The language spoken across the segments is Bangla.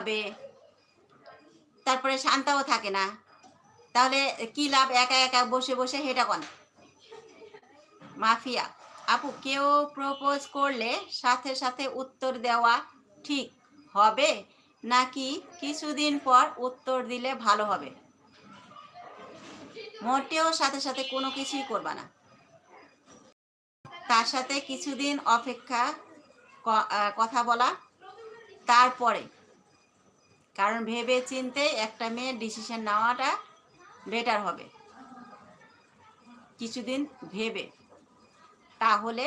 হবে, তারপরে শান্তাও থাকে না। তাহলে কি লাভ একা, একা বসে, বসে হেটা কন। মাফিয়া। আপু কেউ প্রপোজ করলে সাথে, সাথে উত্তর দেওয়া ঠিক হবে? নাকি কিছুদিন পর উত্তর দিলে ভালো হবে? মোটেও সাথে, সাথে কোনো কিছুই করবা না। তার সাথে কিছুদিন অপেক্ষা কথা বলা, তারপরে। কারণ ভেবে চিন্তে একটা মেয়ের ডিসিশন নেওয়াটা বেটার হবে। কিছুদিন ভেবে, তাহলে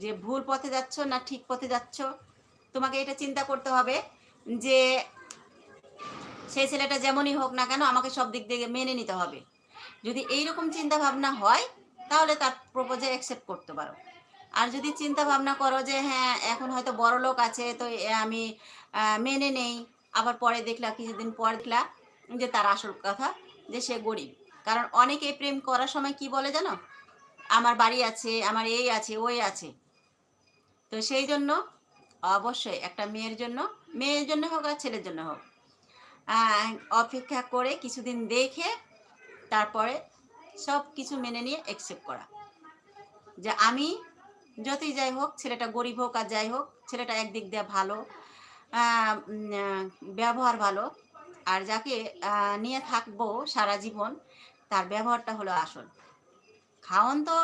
যে ভুল পথে যাচ্ছ না ঠিক পথে যাচ্ছ, তোমাকে এটা চিন্তা করতে হবে যে সেই ছেলেটা যেমনই হোক না কেন আমাকে সব দিক থেকে মেনে নিতে হবে। যদি এইরকম চিন্তা ভাবনা হয় তাহলে তার প্রপোজে অ্যাকসেপ্ট করতে পারো। আর যদি চিন্তা ভাবনা করো যে হ্যাঁ এখন হয়তো বড় লোক আছে তো আমি মেনে নেই, আবার পরে দেখলা কিছুদিন পর দেখলা যে তার আসল কথা যে সে গরিব। কারণ অনেকে প্রেম করার সময় কি বলে জানো, আমার বাড়ি আছে, আমার এই আছে, ওই আছে। তো সেই জন্য অবশ্যই একটা মেয়ের জন্য হোক আর ছেলের জন্য হোক, অপেক্ষা করে কিছুদিন দেখে তারপরে সব কিছু মেনে নিয়ে অ্যাকসেপ্ট করা যে আমি যতই যাই হোক, ছেলেটা গরিব হোক আর যাই হোক, ছেলেটা একদিক দিয়ে ভালো, ব্যবহার ভালো। আর যাকে নিয়ে থাকবো সারা জীবন, তার ব্যবহারটা হলো আসল। খাওন তো